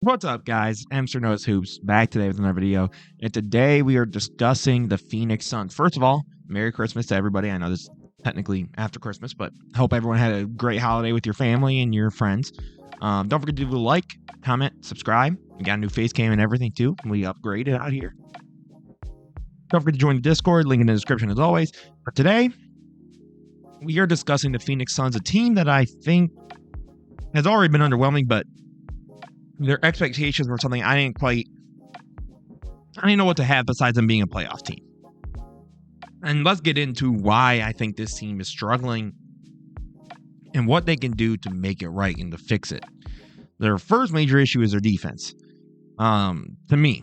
What's up, guys? Mr. Knows Hoops back today with another video. And today we are discussing the Phoenix Suns. First of all, Merry Christmas to everybody. I know this is technically after Christmas, but hope everyone had a great holiday with your family and your friends. Don't forget to do a like, comment, subscribe. We got a new face cam and everything too. We upgraded out here. Don't forget to join the Discord, link in the description as always. But today, we are discussing the Phoenix Suns, a team that I think has already been underwhelming, but their expectations were something I didn't know what to have besides them being a playoff team. And let's get into why I think this team is struggling and what they can do to make it right and to fix it. Their first major issue is their defense. To me,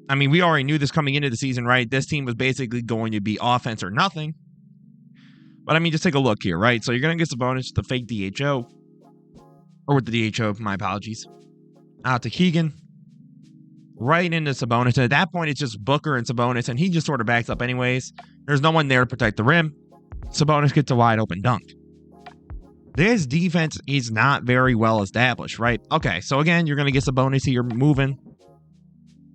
I mean, we already knew this coming into the season, right? This team was basically going to be offense or nothing. But I mean, just take a look here, right? So you're going to get Sabonis, the fake DHO, or with the DHO, my apologies. Out to Keegan, right into Sabonis. And at that point, it's just Booker and Sabonis, and he just sort of backs up anyways. There's no one there to protect the rim. Sabonis gets a wide open dunk. This defense is not very well established, right? Okay, so again, you're going to get Sabonis here moving,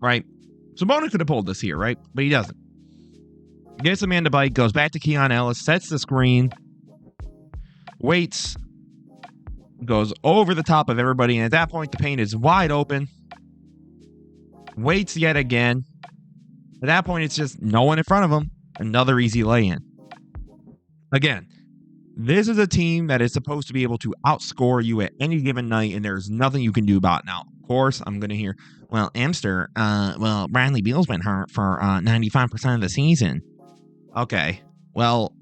right? Sabonis could have pulled this here, right? But he doesn't. Gets a man to bite, goes back to Keon Ellis, sets the screen, waits, goes over the top of everybody, and at that point, the paint is wide open. Waits yet again. At that point, it's just no one in front of him. Another easy lay-in. Again, this is a team that is supposed to be able to outscore you at any given night, and there's nothing you can do about it. Now, of course, I'm going to hear, well, Amster, Bradley Beal's been hurt for 95% of the season. Okay, well,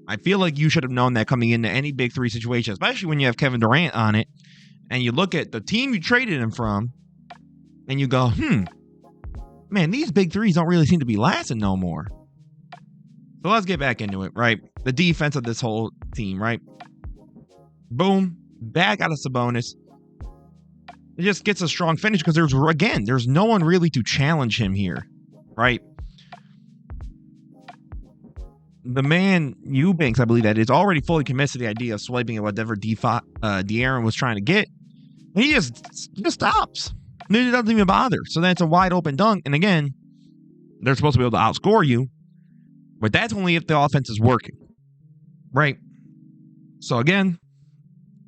I feel like you should have known that coming into any big three situation, especially when you have Kevin Durant on it, and you look at the team you traded him from, and you go, man, these big threes don't really seem to be lasting no more. So let's get back into it, right? The defense of this whole team, right? Boom, back out of Sabonis. It just gets a strong finish because there's no one really to challenge him here, right? The man, Eubanks, I believe that is already fully committed to the idea of swiping at whatever De'Aaron was trying to get. And he just stops. He doesn't even bother. So that's a wide open dunk. And again, they're supposed to be able to outscore you. But that's only if the offense is working. Right? So again,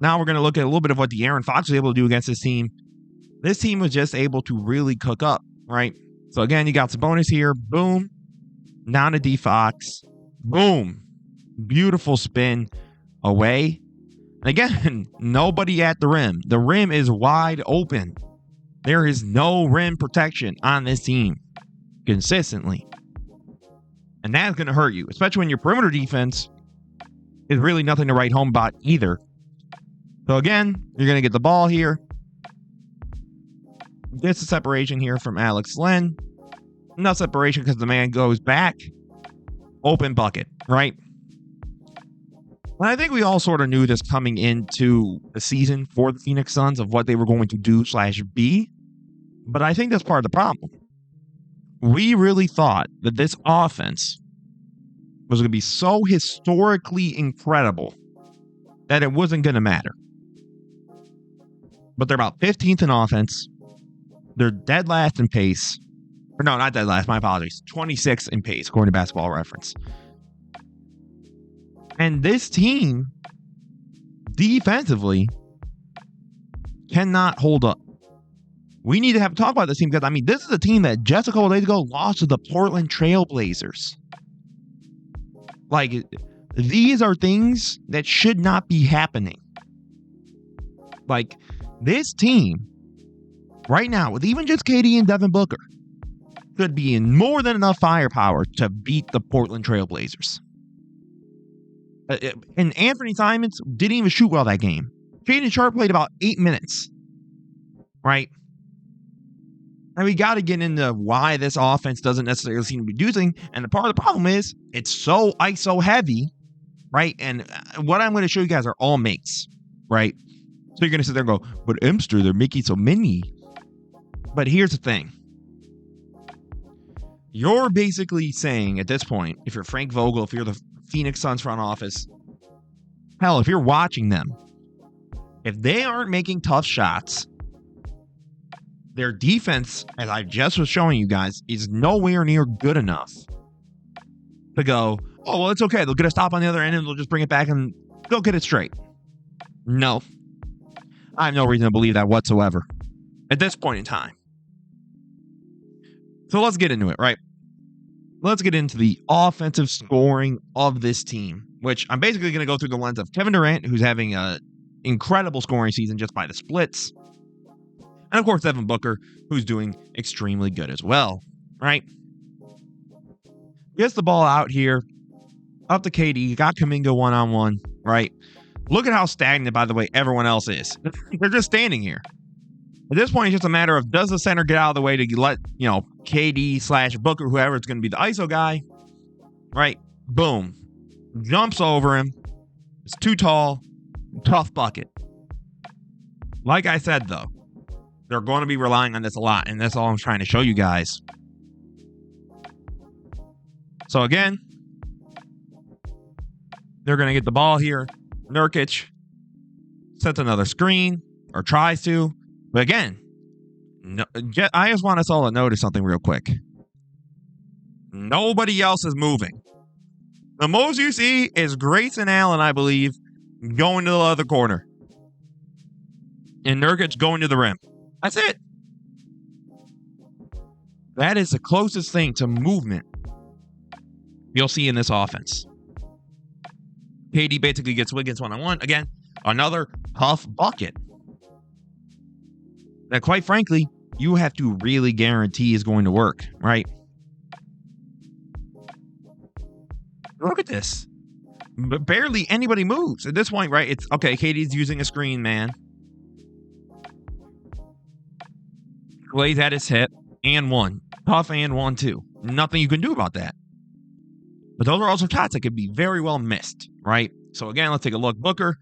now we're going to look at a little bit of what De'Aaron Fox was able to do against this team. This team was just able to really cook up. Right? So again, you got Sabonis here. Boom. Down to D Fox. Boom. Beautiful spin away. And again, nobody at the rim. The rim is wide open. There is no rim protection on this team consistently. And that's going to hurt you, especially when your perimeter defense is really nothing to write home about either. So again, you're going to get the ball here. Gets a separation here from Alex Len. No separation because the man goes back. Open bucket, right? And I think we all sort of knew this coming into the season for the Phoenix Suns of what they were going to do / be. But I think that's part of the problem. We really thought that this offense was going to be so historically incredible that it wasn't going to matter. But they're about 15th in offense. They're dead last in pace. Or no, not dead last. My apologies. 26th in pace, according to Basketball Reference. And this team, defensively, cannot hold up. We need to have a talk about this team because, I mean, this is a team that just a couple days ago lost to the Portland Trail Blazers. Like, these are things that should not be happening. Like, this team, right now, with even just KD and Devin Booker, could be in more than enough firepower to beat the Portland Trail Blazers. And Anthony Simons didn't even shoot well that game. Shaedon Sharpe played about 8 minutes. Right? And we got to get into why this offense doesn't necessarily seem to be using. And the part of the problem is it's so ISO heavy. Right? And what I'm going to show you guys are all makes. Right? So you're going to sit there and go, but Emster, they're making so many. But here's the thing. You're basically saying at this point, if you're Frank Vogel, if you're the Phoenix Suns front office, hell, if you're watching them, if they aren't making tough shots, their defense, as I just was showing you guys, is nowhere near good enough to go, oh, well, it's okay. They'll get a stop on the other end and they'll just bring it back and they'll get it straight. No. I have no reason to believe that whatsoever at this point in time. So let's get into it, right? Let's get into the offensive scoring of this team, which I'm basically going to go through the lens of Kevin Durant, who's having an incredible scoring season just by the splits. And of course, Devin Booker, who's doing extremely good as well, right? Gets the ball out here, up to KD, got Kuminga one-on-one, right? Look at how stagnant, by the way, everyone else is. They're just standing here. At this point, it's just a matter of, does the center get out of the way to let, KD/Booker, whoever is going to be the ISO guy, right? Boom. Jumps over him. It's too tall. Tough bucket. Like I said, though, they're going to be relying on this a lot, and that's all I'm trying to show you guys. So again, they're going to get the ball here. Nurkic sets another screen, or tries to. But again, I just want us all to notice something real quick. Nobody else is moving. The most you see is Grayson Allen, I believe, going to the other corner. And Nurkic going to the rim. That's it. That is the closest thing to movement you'll see in this offense. KD basically gets Wiggins one-on-one. Again, another tough bucket that, quite frankly, you have to really guarantee is going to work, right? Look at this. Barely anybody moves at this point, right? It's okay. KD's using a screen, man. Clay's at his hip and one. Tough and 1-2. Nothing you can do about that. But those are also shots that could be very well missed, right? So again, let's take a look. Booker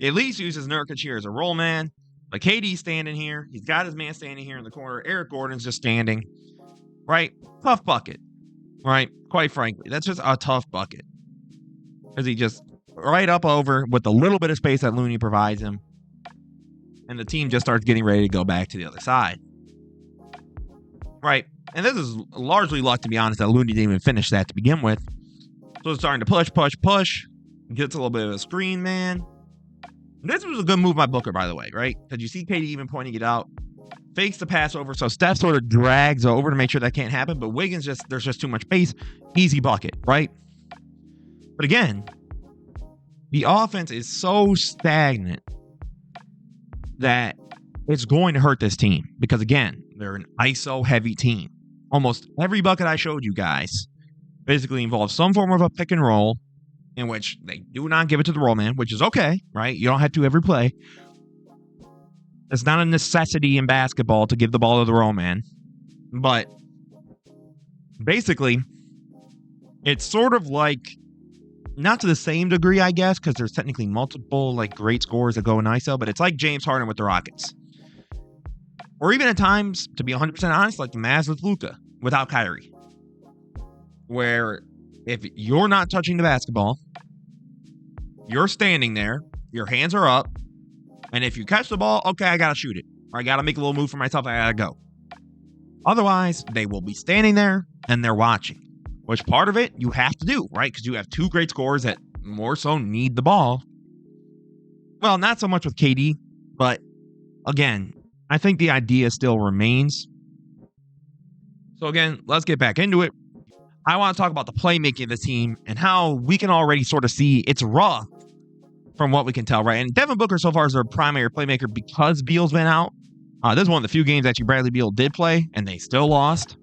at least uses Nurkic here as a roll man. But KD's standing here. He's got his man standing here in the corner. Eric Gordon's just standing, right? Tough bucket, right? Quite frankly, that's just a tough bucket. Because he just right up over with the little bit of space that Looney provides him. And the team just starts getting ready to go back to the other side. Right? And this is largely luck, to be honest, that Looney didn't even finish that to begin with. So it's starting to push. Gets a little bit of a screen, man. This was a good move by Booker, by the way, right? Because you see KD even pointing it out. Fakes the pass over, so Steph sort of drags over to make sure that can't happen. But Wiggins, there's just too much space. Easy bucket, right? But again, the offense is so stagnant that it's going to hurt this team. Because again, they're an ISO-heavy team. Almost every bucket I showed you guys basically involves some form of a pick and roll in which they do not give it to the roll man, which is okay, right? You don't have to every play. It's not a necessity in basketball to give the ball to the roll man. But basically, it's sort of like, not to the same degree, I guess, because there's technically multiple great scorers that go in ISO, but it's like James Harden with the Rockets. Or even at times, to be 100% honest, like the Mavs with Luka without Kyrie. Where if you're not touching the basketball, you're standing there, your hands are up, and if you catch the ball, okay, I got to shoot it. Or I got to make a little move for myself, I got to go. Otherwise, they will be standing there and they're watching. Which part of it you have to do, right? Because you have two great scorers that more so need the ball. Well, not so much with KD, but again, I think the idea still remains. So again, let's get back into it. I want to talk about the playmaking of the team and how we can already sort of see it's raw from what we can tell, right? And Devin Booker so far is their primary playmaker because Beal's been out. This is one of the few games actually Bradley Beal did play, and they still lost.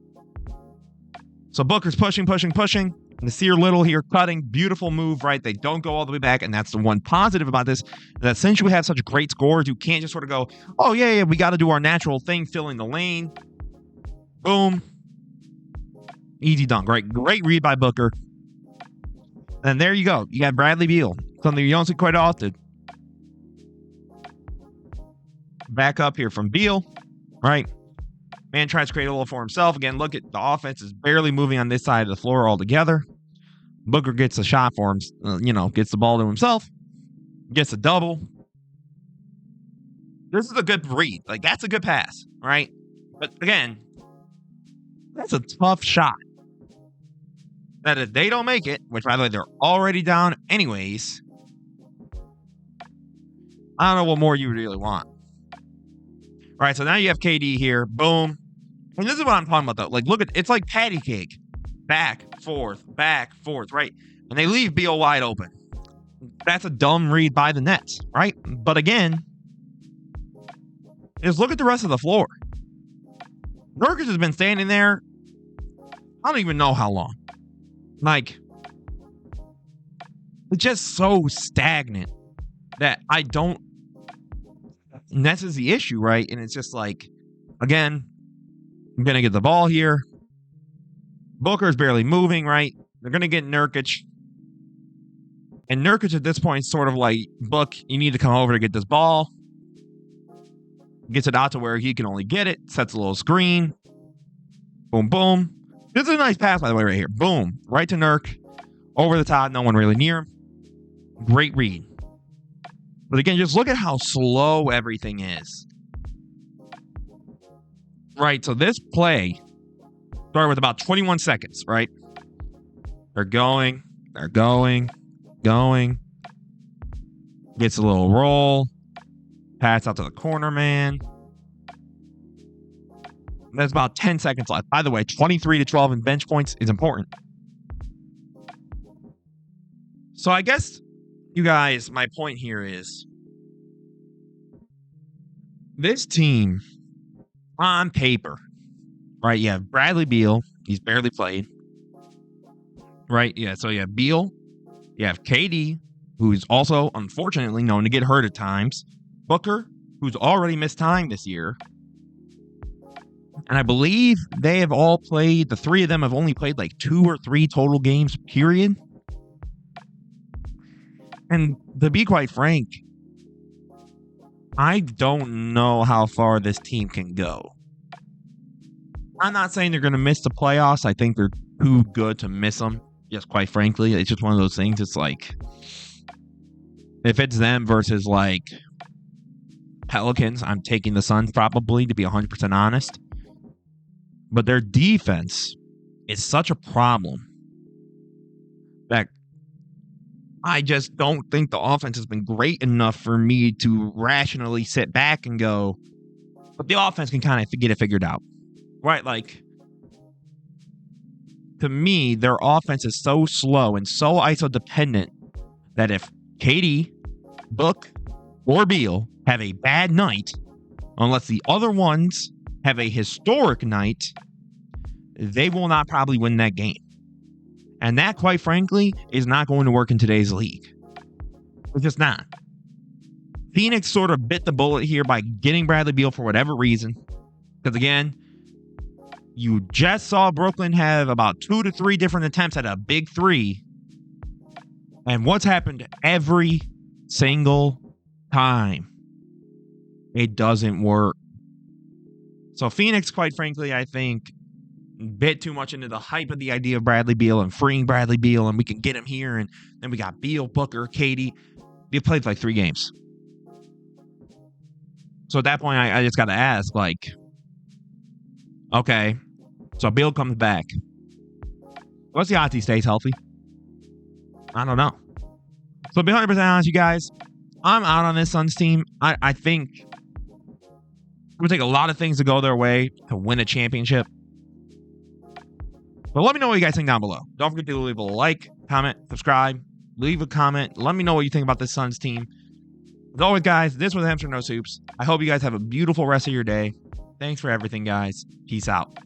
So Booker's pushing. Nasir Little here cutting. Beautiful move, right? They don't go all the way back, and that's the one positive about this, that since you have such great scorers, you can't just sort of go, oh, yeah, we got to do our natural thing, filling the lane. Boom. Easy dunk, right? Great read by Booker. And there you go. You got Bradley Beal, something you don't see quite often. Back up here from Beal, right? Man tries to create a little for himself. Again, look at the offense is barely moving on this side of the floor altogether. Booker gets a shot for him, gets the ball to himself, gets a double. This is a good read. That's a good pass, right? But again, that's a tough shot. That if they don't make it, which by the way, they're already down anyways, I don't know what more you would really want. All right, so now you have KD here. Boom. And this is what I'm talking about, though. Like, look at it's like patty cake. Back, forth, right? And they leave Beal wide open. That's a dumb read by the Nets, right? But again, just look at the rest of the floor. Nurkic has been standing there, I don't even know how long. Like, it's just so stagnant that I don't. And that's the issue, right? And it's just like, again, I'm going to get the ball here. Booker's barely moving, right? They're going to get Nurkic. And Nurkic at this point is sort of like, Book, you need to come over to get this ball. Gets it out to where he can only get it. Sets a little screen. Boom, boom. This is a nice pass, by the way, right here. Boom. Right to Nurk. Over the top. No one really near him. Great read. But again, just look at how slow everything is. Right, so this play started with about 21 seconds, right? They're going. Gets a little roll. Pass out to the corner man. There's about 10 seconds left. By the way, 23-12 in bench points is important. So I guess, you guys, my point here is this team, on paper, right? You have Bradley Beal. He's barely played. Right? Yeah, so you have Beal. You have KD, who's also, unfortunately, known to get hurt at times. Booker, who's already missed time this year. And I believe they have all played, the three of them have only played like 2 or 3 total games, period. And to be quite frank, I don't know how far this team can go. I'm not saying they're going to miss the playoffs. I think they're too good to miss them. Just quite frankly, it's just one of those things. It's like, if it's them versus like Pelicans, I'm taking the Suns probably, to be 100% honest. But their defense is such a problem that I just don't think the offense has been great enough for me to rationally sit back and go, but the offense can kind of get it figured out. Right? Like, to me, their offense is so slow and so ISO dependent that if KD, Book, or Beal have a bad night, unless the other ones have a historic night, they will not probably win that game. And that, quite frankly, is not going to work in today's league. It's just not. Phoenix sort of bit the bullet here by getting Bradley Beal for whatever reason. Because again, you just saw Brooklyn have about 2 to 3 different attempts at a big three. And what's happened every single time? It doesn't work. So Phoenix, quite frankly, I think, bit too much into the hype of the idea of Bradley Beal and freeing Bradley Beal, and we can get him here, and then we got Beal, Booker, KD. They played like 3 games. So at that point, I just got to ask, like, okay, so Beal comes back. What's the odds he stays healthy? I don't know. So to be 100% honest, you guys, I'm out on this Suns team. I think it would take a lot of things to go their way to win a championship. But let me know what you guys think down below. Don't forget to leave a like, comment, subscribe, leave a comment. Let me know what you think about this Suns team. As always, guys, this was Hamster No Soups. I hope you guys have a beautiful rest of your day. Thanks for everything, guys. Peace out.